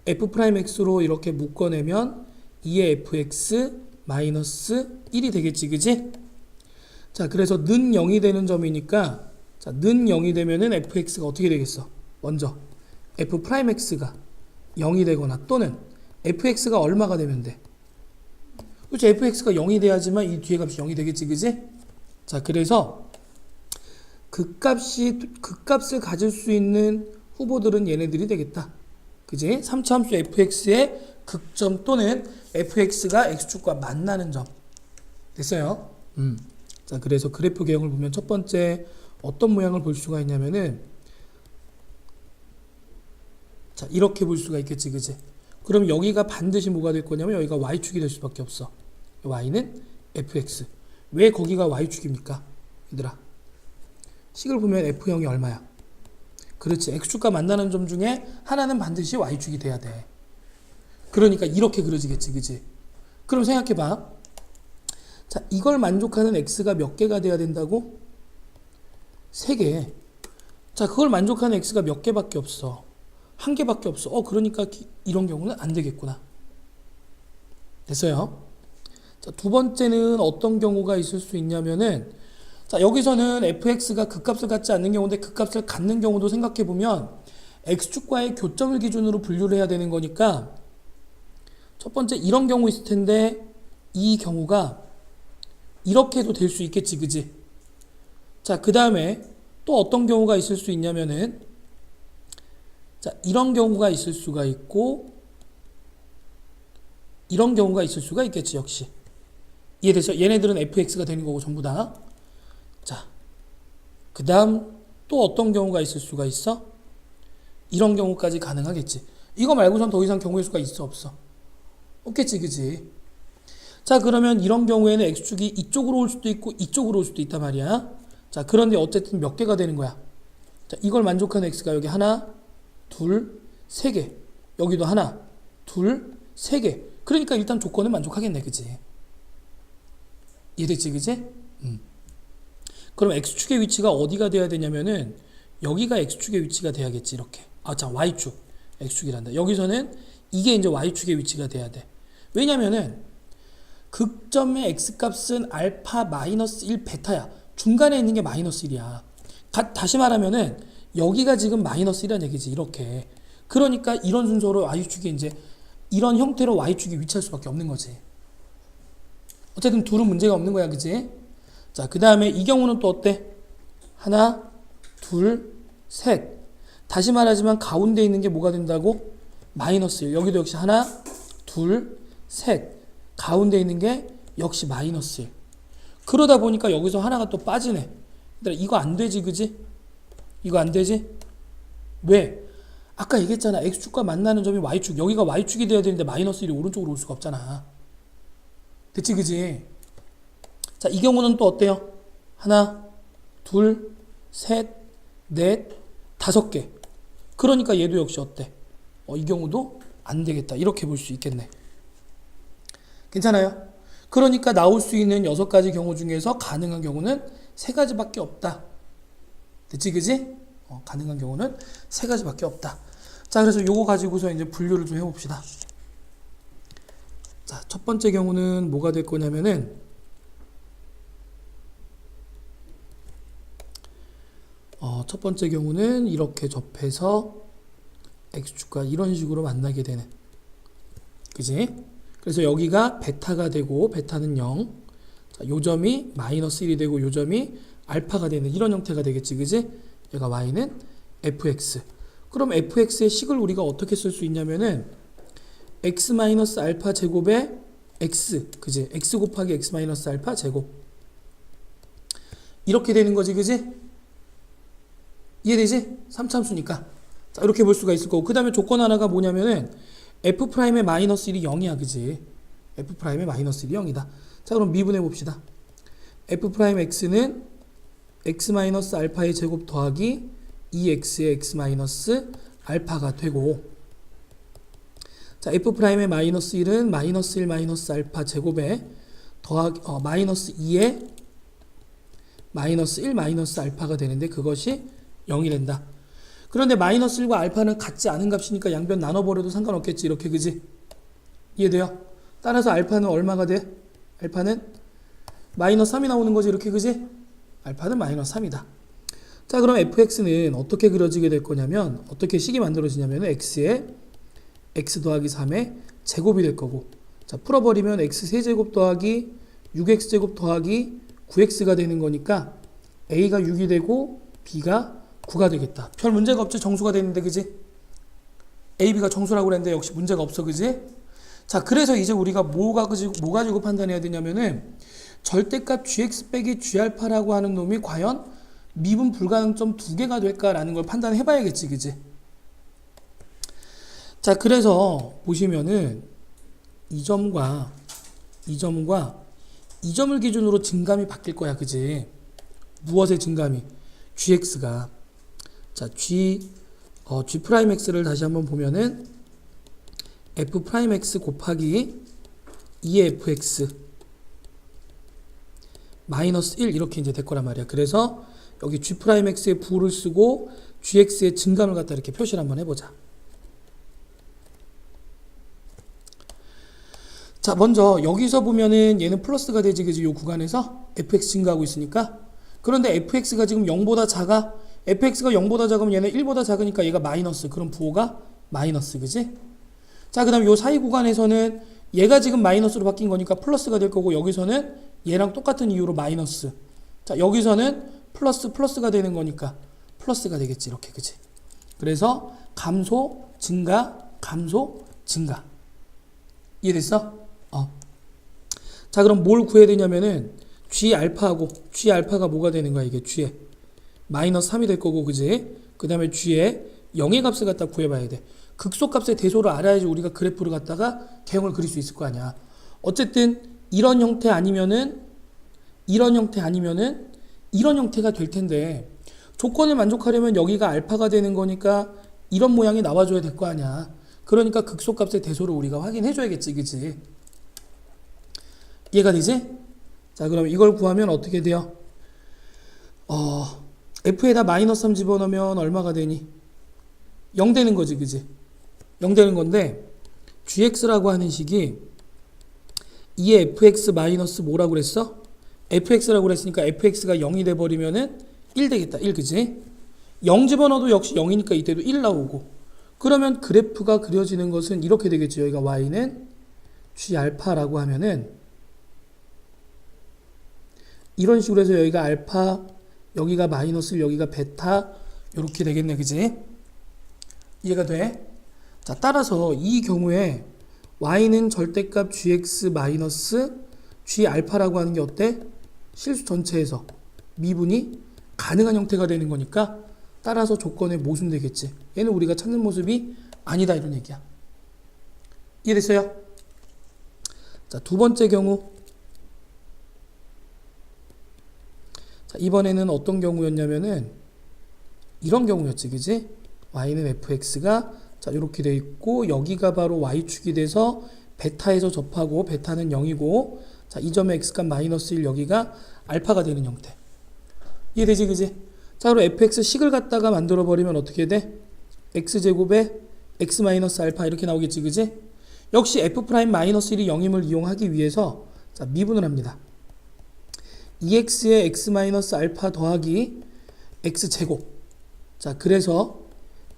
f'x로 이렇게 묶어내면 2의 fx 마이너스 1이 되겠지, 그지? 자, 그래서 는 0이 되는 점이니까, 자, 는 0이 되면은 fx가 어떻게 되겠어? 먼저 f'x가 0이 되거나 또는 fx가 얼마가 되면 돼? 그렇죠? fx가 0이 돼야지만 이 뒤에 값이 0이 되겠지, 그지? 자, 그래서 극값을 가질 수 있는 후보들은 얘네들이 되겠다, 그지? 3차 함수 fx의 극점 또는 fx가 x축과 만나는 점. 됐어요? 자, 그래서 그래프 개형을 보면 첫 번째 어떤 모양을 볼 수가 있냐면은, 자, 이렇게 볼 수가 있겠지, 그지? 그럼 여기가 반드시 뭐가 될 거냐면 여기가 y축이 될 수밖에 없어. y는 fx. 왜 거기가 y축입니까? 얘들아, 식을 보면 f형이 얼마야? 그렇지, x축과 만나는 점 중에 하나는 반드시 y축이 돼야 돼. 그러니까 이렇게 그려지겠지, 그지? 그럼 생각해봐. 자, 이걸 만족하는 x가 몇 개가 돼야 된다고? 3개. 자, 그걸 만족하는 x가 몇 개밖에 없어? 1개밖에 없어. 그러니까 이런 경우는 안 되겠구나. 됐어요? 자, 두 번째는 어떤 경우가 있을 수 있냐면은, 자, 여기서는 fx가 극값을 갖지 않는 경우인데 극값을 갖는 경우도 생각해보면 x축과의 교점을 기준으로 분류를 해야 되는 거니까, 첫 번째 이런 경우 있을 텐데 이 경우가 이렇게 해도 될 수 있겠지, 그지? 자, 그 다음에 또 어떤 경우가 있을 수 있냐면은, 자, 이런 경우가 있을 수가 있고 이런 경우가 있을 수가 있겠지, 역시. 이해되죠? 얘네들은 fx가 되는 거고 전부 다. 자, 그 다음 또 어떤 경우가 있을 수가 있어? 이런 경우까지 가능하겠지. 이거 말고선 더 이상 경우의 수가 있어, 없어? 없겠지, 그지? 자, 그러면 이런 경우에는 x축이 이쪽으로 올 수도 있고 이쪽으로 올 수도 있단 말이야. 자, 그런데 어쨌든 몇 개가 되는 거야? 자, 이걸 만족하는 x가 여기 하나, 둘, 3개. 여기도 하나, 둘, 3개. 그러니까 일단 조건은 만족하겠네, 그지? 이해됐지, 그지? 그럼 x축의 위치가 어디가 돼야 되냐면은 여기가 x축의 위치가 돼야겠지, 이렇게. 자, y축. x축이란다. 여기서는 이게 이제 y축의 위치가 돼야 돼. 왜냐면은 극점의 x값은 알파 마이너스 1 베타야. 중간에 있는 게 마이너스 1이야. 다시 말하면은 여기가 지금 마이너스 1이라는 얘기지, 이렇게. 그러니까 이런 순서로 y축이 이제 이런 형태로 y축이 위치할 수밖에 없는 거지. 어쨌든 둘은 문제가 없는 거야, 그지? 자, 그 다음에 이 경우는 또 어때? 하나, 둘, 셋. 다시 말하지만 가운데 있는 게 뭐가 된다고? 마이너스 1. 여기도 역시 하나, 둘, 셋. 가운데 있는 게 역시 마이너스 1. 그러다 보니까 여기서 하나가 또 빠지네. 이거 안 되지, 그지? 이거 안 되지? 왜? 아까 얘기했잖아. x축과 만나는 점이 y축. 여기가 y축이 돼야 되는데 마이너스 1이 오른쪽으로 올 수가 없잖아. 됐지, 그지? 자, 이 경우는 또 어때요? 하나, 둘, 셋, 넷, 5개. 그러니까 얘도 역시 어때? 이 경우도 안 되겠다. 이렇게 볼 수 있겠네. 괜찮아요? 그러니까 나올 수 있는 6가지 경우 중에서 가능한 경우는 3가지밖에 없다. 됐지, 그지? 가능한 경우는 3가지밖에 없다. 자, 그래서 요거 가지고서 이제 분류를 좀 해봅시다. 자, 첫 번째 경우는 뭐가 될 거냐면은, 첫 번째 경우는 이렇게 접해서 x축과 이런 식으로 만나게 되는, 그지? 그래서 여기가 베타가 되고 베타는 0. 자, 요 점이 마이너스 1이 되고 요 점이 알파가 되는 이런 형태가 되겠지, 그지? 얘가 y는 fx. 그럼 fx의 식을 우리가 어떻게 쓸 수 있냐면은 x 마이너스 알파 제곱에 x, 그지? x 곱하기 x 마이너스 알파 제곱. 이렇게 되는 거지, 그지? 이해되지? 3참수니까. 자, 이렇게 볼 수가 있을 거고. 그 다음에 조건 하나가 뭐냐면은 f'의 마이너스 1이 0이야, 그지? f'의 마이너스 1이 0이다. 자, 그럼 미분해 봅시다. f'x는 x 마이너스 알파의 제곱 더하기 2x의 x 마이너스 알파가 되고, 자, f'의 마이너스 1은 마이너스 1 마이너스 알파 제곱에 더하기 마이너스 2의 마이너스 1 마이너스 알파가 되는데 그것이 0이 된다. 그런데 마이너스 1과 알파는 같지 않은 값이니까 양변 나눠버려도 상관없겠지. 이렇게, 그지? 이해돼요? 따라서 알파는 얼마가 돼? 알파는 마이너스 3이 나오는 거지. 이렇게, 그지? 알파는 마이너스 3이다. 자, 그럼 fx는 어떻게 그려지게 될 거냐면, 어떻게 식이 만들어지냐면 x에 x 더하기 3의 제곱이 될 거고, 자, 풀어버리면 x 세제곱 더하기 6x제곱 더하기 9x가 되는 거니까 a가 6이 되고 b가 9가 되겠다. 별 문제가 없지. 정수가 되는데, 그지? a, b가 정수라고 그랬는데 역시 문제가 없어, 그지? 자, 그래서 이제 우리가 뭐 가지고 판단해야 되냐면은 절대값 gx 빼기 g알파라고 하는 놈이 과연 미분 불가능점 2개가 될까라는 걸 판단해 봐야겠지, 그지? 자, 그래서 보시면은 이 점과 이 점을 기준으로 증감이 바뀔 거야, 그지? 무엇의 증감이? gx가. 자, g'x를 다시 한번 보면은 f'x 곱하기 2의 fx 마이너스 1 이렇게 이제 될 거란 말이야. 그래서 여기 g'x의 부를 쓰고 gx의 증감을 갖다 이렇게 표시를 한번 해보자. 자, 먼저 여기서 보면은 얘는 플러스가 되지, 그지? 요 구간에서 fx 증가하고 있으니까. 그런데 fx가 지금 0보다 작아. fx가 0보다 작으면 얘는 1보다 작으니까 얘가 마이너스. 그럼 부호가 마이너스, 그지? 자, 그 다음 요 사이 구간에서는 얘가 지금 마이너스로 바뀐 거니까 플러스가 될 거고, 여기서는 얘랑 똑같은 이유로 마이너스. 자, 여기서는 플러스가 되는 거니까 플러스가 되겠지, 이렇게, 그지? 그래서 감소, 증가, 감소, 증가. 이해됐어? 자, 그럼 뭘 구해야 되냐면은 g알파가 뭐가 되는 거야, 이게 g에 마이너스 3이 될 거고, 그지? 그 다음에 g에 0의 값을 갖다 구해봐야 돼. 극소값의 대소를 알아야지 우리가 그래프를 갖다가 개형을 그릴 수 있을 거 아니야. 어쨌든 이런 형태 아니면은 이런 형태가 될 텐데, 조건을 만족하려면 여기가 알파가 되는 거니까 이런 모양이 나와줘야 될 거 아니야. 그러니까 극소값의 대소를 우리가 확인해 줘야겠지, 그지? 이해가 되지? 자, 그럼 이걸 구하면 어떻게 돼요? f에다 마이너스 3 집어넣으면 얼마가 되니? 0 되는 거지, 그지? 0 되는 건데, gx라고 하는 식이 2의 fx 마이너스 뭐라고 그랬어? fx라고 그랬으니까 fx가 0이 돼버리면은 1 되겠다, 1, 그지? 0 집어넣어도 역시 0이니까 이때도 1 나오고, 그러면 그래프가 그려지는 것은 이렇게 되겠죠. 여기가 y는 g알파라고 하면은 이런 식으로 해서 여기가 알파, 여기가 마이너스 1, 여기가 베타, 이렇게 되겠네, 그지? 이해가 돼? 자, 따라서 이 경우에 y는 절대값 gx 마이너스 g알파라고 하는 게 어때? 실수 전체에서 미분이 가능한 형태가 되는 거니까 따라서 조건에 모순되겠지. 얘는 우리가 찾는 모습이 아니다, 이런 얘기야. 이해됐어요? 자, 두 번째 경우. 자, 이번에는 어떤 경우였냐면은 이런 경우였지, 그지? y는 fx가 자, 이렇게 돼 있고, 여기가 바로 y축이 돼서 베타에서 접하고, 베타는 0이고, 자, 이 점의 x값 마이너스 1, 여기가 알파가 되는 형태. 이해되지, 그지? 자, 그럼 fx 식을 갖다가 만들어 버리면 어떻게 돼? x제곱에 x 마이너스 알파 이렇게 나오겠지, 그지? 역시 f 프라임 마이너스 1이 0임을 이용하기 위해서 자, 미분을 합니다. 2x에 x 마이너스 알파 더하기 x제곱. 자, 그래서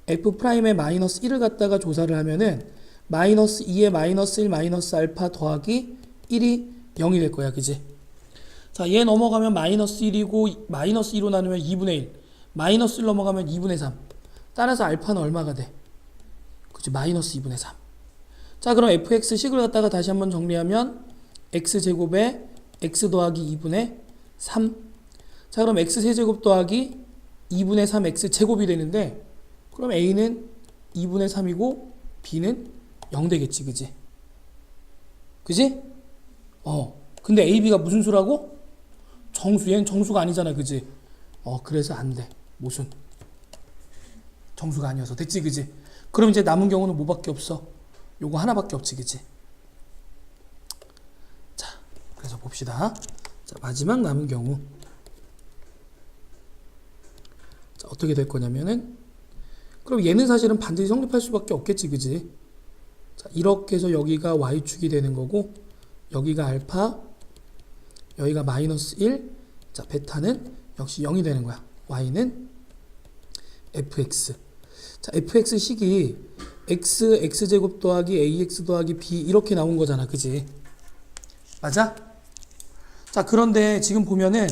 f 프라임의 마이너스 1을 갖다가 조사를 하면은 마이너스 2에 마이너스 1 마이너스 알파 더하기 1이 0이 될 거야, 그지? 자, 얘 넘어가면 마이너스 1이고 마이너스 2로 나누면 2분의 1, 마이너스 1 넘어가면 2분의 3. 따라서 알파는 얼마가 돼? 그치, 마이너스 2분의 3. 자, 그럼 fx식을 갖다가 다시 한번 정리하면 x제곱에 x 더하기 2분의 3. 자, 그럼 x세제곱 더하기 2분의 3 x제곱이 되는데, 그럼 a는 2분의 3이고 b는 0 되겠지, 그지? 그지? 근데 ab가 무슨 수라고? 정수. 얘는 정수가 아니잖아, 그지? 그래서 안 돼. 무슨? 정수가 아니어서. 됐지, 그지? 그럼 이제 남은 경우는 뭐밖에 없어? 요거 하나밖에 없지, 그지? 자, 그래서 봅시다. 자, 마지막 남은 경우. 자, 어떻게 될 거냐면은, 그럼 얘는 사실은 반드시 성립할 수밖에 없겠지, 그지? 자, 이렇게 해서 여기가 y축이 되는 거고, 여기가 알파, 여기가 마이너스 1, 자, 베타는 역시 0이 되는 거야. y는 fx. 자, fx식이 x, x제곱 더하기 ax 더하기 b 이렇게 나온 거잖아, 그지? 맞아? 자, 그런데 지금 보면은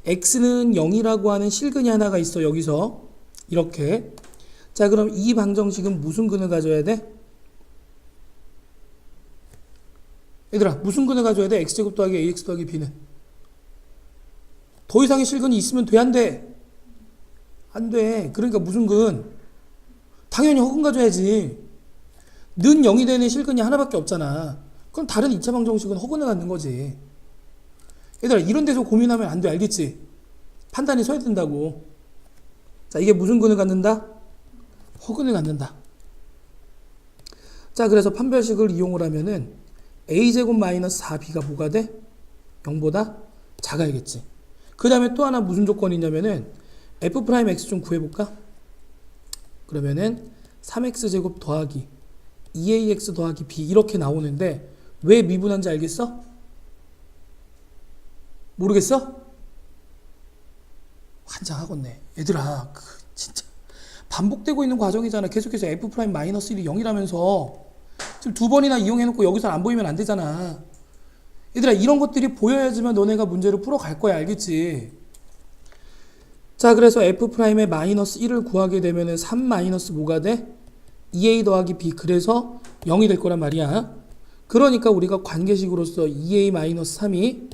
x는 0이라고 하는 실근이 하나가 있어, 여기서. 이렇게. 자, 그럼 이 방정식은 무슨 근을 가져야 돼? 얘들아, 무슨 근을 가져야 돼? x제곱 더하기 ax 더하기 b는. 더 이상의 실근이 있으면 돼, 안 돼? 안 돼. 그러니까 무슨 근? 당연히 허근 가져야지. 는 0이 되는 실근이 하나밖에 없잖아. 그럼 다른 2차 방정식은 허근을 갖는 거지. 얘들아, 이런 데서 고민하면 안 돼, 알겠지? 판단이 서야 된다고. 자, 이게 무슨 근을 갖는다? 허근을 갖는다. 자, 그래서 판별식을 이용을 하면은 a제곱 마이너스 4b가 뭐가 돼? 0보다 작아야겠지. 그 다음에 또 하나 무슨 조건이 있냐면은 f'x 좀 구해볼까? 그러면은 3x제곱 더하기 2ax 더하기 b 이렇게 나오는데 왜 미분한지 알겠어? 모르겠어? 환장하겠네. 얘들아, 진짜 반복되고 있는 과정이잖아. 계속해서 f' 마이너스 1이 0이라면서 지금 두 번이나 이용해놓고 여기서 안 보이면 안 되잖아. 얘들아, 이런 것들이 보여야지만 너네가 문제를 풀어갈 거야, 알겠지? 자, 그래서 f'의 마이너스 1을 구하게 되면은 3 마이너스 뭐가 돼? 2a 더하기 b. 그래서 0이 될 거란 말이야. 그러니까 우리가 관계식으로서 2a 마이너스 3이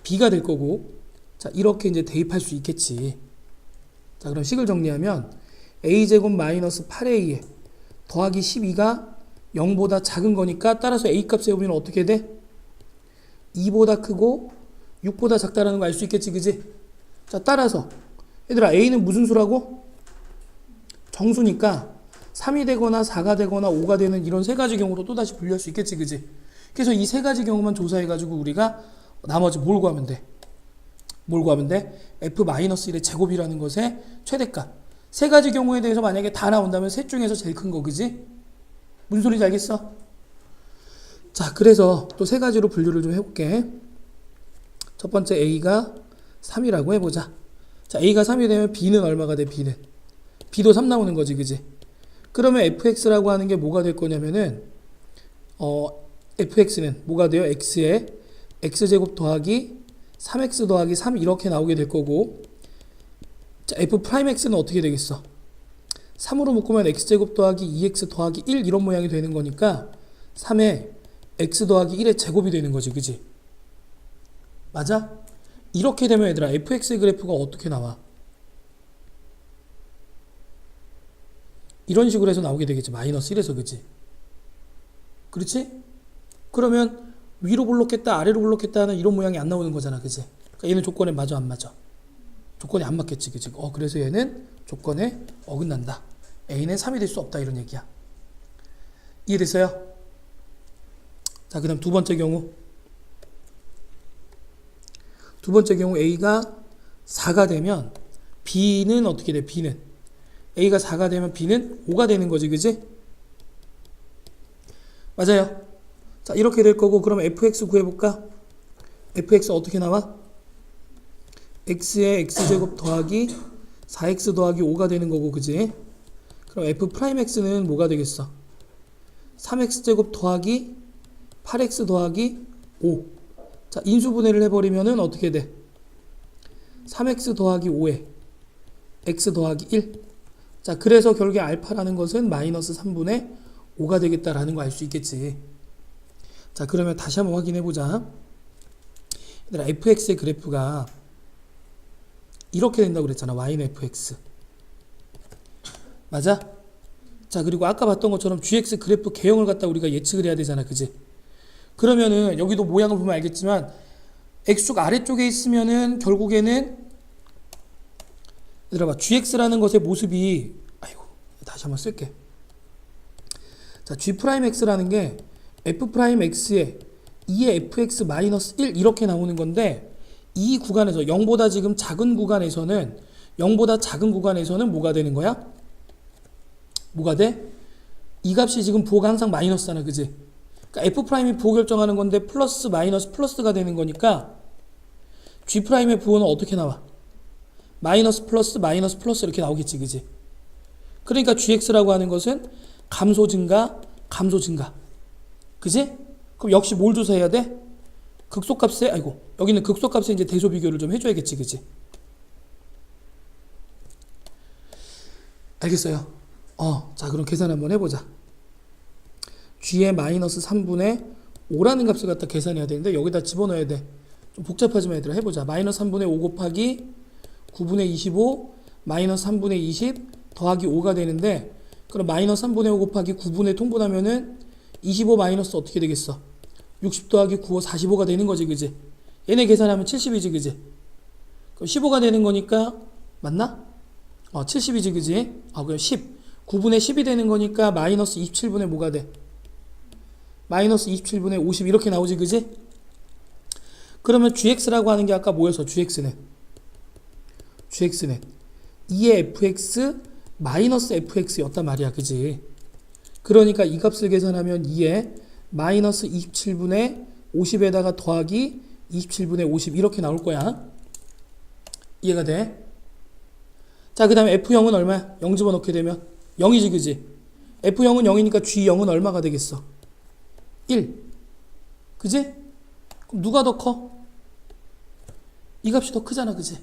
b가 될 거고, 자, 이렇게 이제 대입할 수 있겠지. 자, 그럼 식을 정리하면 a제곱 마이너스 8a 더하기 12가 0보다 작은 거니까 따라서 a 값 세우면 어떻게 돼? 2보다 크고 6보다 작다라는 거 알 수 있겠지, 그지? 자, 따라서 얘들아, a는 무슨 수라고? 정수니까 3이 되거나 4가 되거나 5가 되는 이런 세 가지 경우로 또다시 분류할 수 있겠지, 그지? 그래서 이 세 가지 경우만 조사해가지고 우리가 나머지 뭘 구하면 돼? 뭘 구하면 돼? f-1의 제곱이라는 것의 최대값. 세 가지 경우에 대해서 만약에 다 나온다면 셋 중에서 제일 큰 거, 그지? 무슨 소리인지 알겠어? 자, 그래서 또 세 가지로 분류를 좀 해볼게. 첫 번째 a가 3이라고 해보자. 자, a가 3이 되면 b는 얼마가 돼? b도 3 나오는 거지, 그지? 그러면 fx라고 하는 게 뭐가 될 거냐면은 fx는 뭐가 돼요? x에 x제곱 더하기 3x 더하기 3 이렇게 나오게 될 거고, 자, f'x는 어떻게 되겠어? 3으로 묶으면 x제곱 더하기 2x 더하기 1 이런 모양이 되는 거니까 3에 x 더하기 1의 제곱이 되는 거지, 그지? 맞아? 이렇게 되면 얘들아, fx의 그래프가 어떻게 나와? 이런 식으로 해서 나오게 되겠지. 마이너스 1에서, 그지? 그렇지? 그러면 위로 블록했다 아래로 블록했다 하는 이런 모양이 안 나오는 거잖아, 그지? 그러니까 얘는 조건에 맞아 안 맞아? 조건이 안 맞겠지, 그지? 그래서 얘는 조건에 어긋난다. a는 3이 될 수 없다, 이런 얘기야. 이해됐어요? 자, 그 다음 두 번째 경우. 두 번째 경우 a가 4가 되면 b는 어떻게 돼? b는 a가 4가 되면 b는 5가 되는 거지, 그지? 맞아요. 자, 이렇게 될 거고, 그럼 fx 구해볼까? fx 어떻게 나와? x에 x제곱 더하기 4x 더하기 5가 되는 거고, 그지? 그럼 f'x는 뭐가 되겠어? 3x제곱 더하기 8x 더하기 5. 자, 인수분해를 해버리면은 어떻게 돼? 3x 더하기 5에 x 더하기 1. 자, 그래서 결국에 알파라는 것은 마이너스 3분의 5가 되겠다라는 거 알 수 있겠지. 자, 그러면 다시 한번 확인해 보자. 얘들아, fx의 그래프가 이렇게 된다고 그랬잖아. y는 fx. 맞아? 자, 그리고 아까 봤던 것처럼 gx 그래프 개형을 갖다 우리가 예측을 해야 되잖아. 그지? 그러면은 여기도 모양을 보면 알겠지만 x축 아래쪽에 있으면은 결국에는 얘들아 봐. gx라는 것의 모습이 아이고, 다시 한번 쓸게. 자, g'x라는 게 f'x에 2의 fx-1 이렇게 나오는 건데 이 구간에서 0보다 지금 작은 구간에서는 뭐가 되는 거야? 뭐가 돼? 이 값이 지금 부호가 항상 마이너스잖아. 그지? 그러니까 f'이 부호 결정하는 건데 플러스 마이너스 플러스가 되는 거니까 g'의 부호는 어떻게 나와? 마이너스 플러스 마이너스 플러스 이렇게 나오겠지. 그지? 그러니까 gx라고 하는 것은 감소 증가 감소 증가. 그지? 그럼 역시 뭘 조사해야 돼? 극소값에 아이고 여기는 극소값에 이제 대소 비교를 좀 해줘야겠지. 그지? 알겠어요? 자, 그럼 계산 한번 해보자. g의 마이너스 3분의 5라는 값을 갖다 계산해야 되는데 여기다 집어넣어야 돼. 좀 복잡하지만 얘들아 해보자. 마이너스 3분의 5 곱하기 9분의 25 마이너스 3분의 20 더하기 5가 되는데 그럼 마이너스 3분의 5 곱하기 9분의 통분하면은 25 마이너스 어떻게 되겠어? 60 더하기 9호 45가 되는 거지. 그지? 얘네 계산하면 70이지. 그지? 그럼 15가 되는 거니까 맞나? 70이지. 그지? 그럼 10 9분의 10이 되는 거니까 마이너스 27분의 뭐가 돼? 마이너스 27분의 50 이렇게 나오지. 그지? 그러면 gx라고 하는 게 아까 뭐였어? gx는 2의 fx 마이너스 fx였단 말이야. 그지? 그러니까 이 값을 계산하면 2의 마이너스 27분의 50에다가 더하기 27분의 50 이렇게 나올 거야. 이해가 돼? 자, 그 다음에 F0은 얼마야? 0 집어넣게 되면 0이지. 그지? F0은 0이니까 G0은 얼마가 되겠어? 1. 그지? 그럼 누가 더 커? 이 값이 더 크잖아. 그지?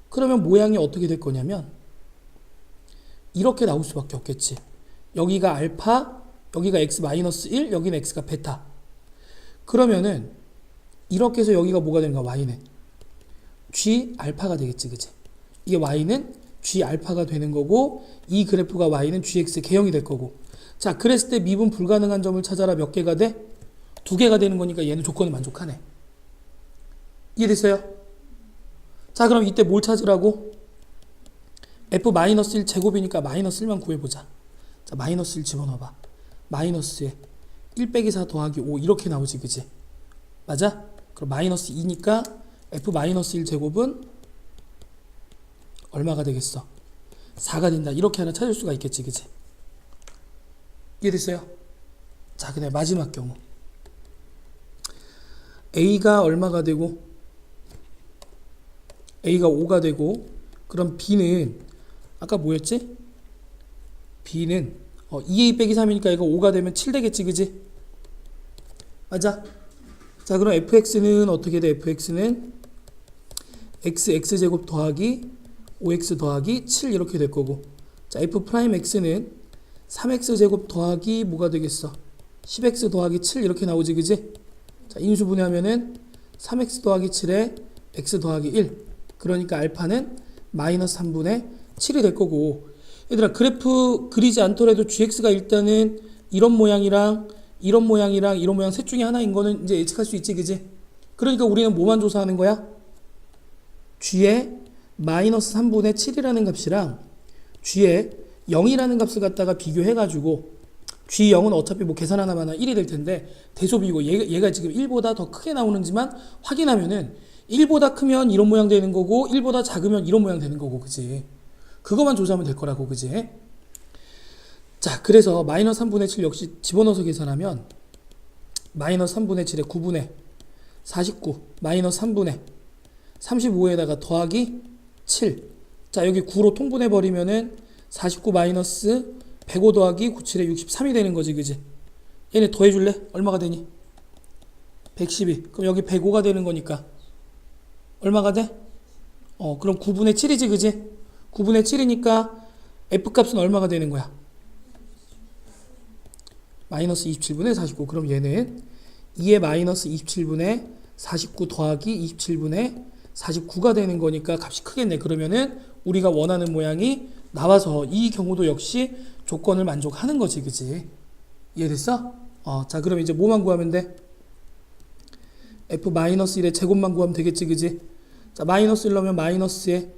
그러면 모양이 어떻게 될 거냐면 이렇게 나올 수밖에 없겠지. 여기가 알파, 여기가 x-1, 여기는 x가 베타. 그러면은 이렇게 해서 여기가 뭐가 되는가? y는 g 알파가 되겠지. 그지? 이게 y는 g 알파가 되는 거고 이 그래프가 y는 gx 개형이 될 거고. 자, 그랬을 때 미분 불가능한 점을 찾아라. 몇 개가 돼? 2개가 되는 거니까 얘는 조건을 만족하네. 이해됐어요? 자, 그럼 이때 뭘 찾으라고? f-1 제곱이니까 마이너스 1만 구해보자. 자, 마이너스 1 집어넣어봐. 마이너스에 1 빼기 4 더하기 5 이렇게 나오지. 그지? 맞아? 그럼 마이너스 2니까 f-1 제곱은 얼마가 되겠어? 4가 된다. 이렇게 하나 찾을 수가 있겠지. 그지? 이해됐어요? 자, 그 다음에 마지막 경우 a가 얼마가 되고 a가 5가 되고 그럼 b는 아까 뭐였지? b는 2a 빼기 3이니까 이거 5가 되면 7 되겠지. 그지? 맞아? 자, 그럼 fx는 어떻게 돼? fx는 x제곱 더하기 5x 더하기 7 이렇게 될 거고. 자, f'x는 3x제곱 더하기 뭐가 되겠어? 10x 더하기 7 이렇게 나오지. 그지? 자, 인수분해하면은 3x 더하기 7에 x 더하기 1. 그러니까 알파는 마이너스 3분의 7이 될 거고. 얘들아, 그래프 그리지 않더라도 gx가 일단은 이런 모양이랑 이런 모양이랑 이런 모양 셋 중에 하나인 거는 이제 예측할 수 있지. 그지? 그러니까 우리는 뭐만 조사하는 거야? g의 마이너스 3분의 7이라는 값이랑 g의 0이라는 값을 갖다가 비교해가지고 g0은 어차피 뭐 계산 하나만 하면 1이 될 텐데 대소비고 얘가 지금 1보다 더 크게 나오는지만 확인하면은 1보다 크면 이런 모양 되는 거고 1보다 작으면 이런 모양 되는 거고. 그지? 그거만 조사하면 될 거라고. 그지? 자, 그래서 마이너스 3분의 7 역시 집어넣어서 계산하면 마이너스 3분의 7에 9분의 49 마이너스 3분의 35에다가 더하기 7. 자, 여기 9로 통분해버리면은 49 마이너스 105 더하기 97에 63이 되는 거지. 그지? 얘네 더해줄래? 얼마가 되니? 112. 그럼 여기 105가 되는 거니까 얼마가 돼? 그럼 9분의 7이지. 그지? 9분의 7이니까 F값은 얼마가 되는 거야? 마이너스 27분의 49. 그럼 얘는 2의 마이너스 27분의 49 더하기 27분의 49가 되는 거니까 값이 크겠네. 그러면은 우리가 원하는 모양이 나와서 이 경우도 역시 조건을 만족하는 거지, 그치? 이해됐어? 자, 그럼 이제 뭐만 구하면 돼? f-1의 제곱만 구하면 되겠지, 그치? 자, 마이너스 1넣으면 마이너스에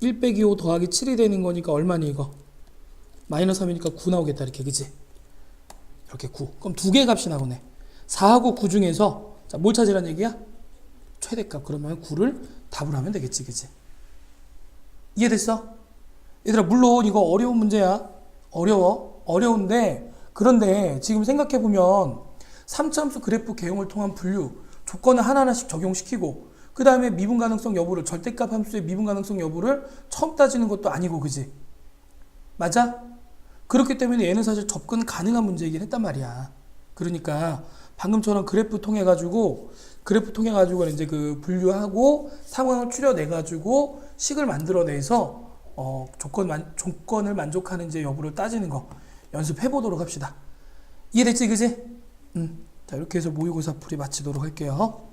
1 빼기 5 더하기 7이 되는 거니까 얼마니, 이거? 마이너스 3이니까 9 나오겠다, 이렇게, 그치? 이렇게 9. 그럼 두 개의 값이 나오네. 4하고 9 중에서, 자, 뭘 찾으란 얘기야? 최대값. 그러면 9를 답을 하면 되겠지, 그치? 이해됐어? 얘들아, 물론 이거 어려운 문제야. 어려운데, 그런데 지금 생각해보면 3차함수 그래프 개용을 통한 분류, 조건을 하나하나씩 적용시키고, 그 다음에 미분 가능성 여부를, 절대값 함수의 미분 가능성 여부를 처음 따지는 것도 아니고, 그지? 맞아? 그렇기 때문에 얘는 사실 접근 가능한 문제이긴 했단 말이야. 그러니까 방금처럼 그래프 통해 가지고 이제 그 분류하고 상황을 추려내 가지고 식을 만들어내서 조건을 만족하는지 여부를 따지는 거 연습해 보도록 합시다. 이해됐지, 그지? 자, 이렇게 해서 모의고사 풀이 마치도록 할게요.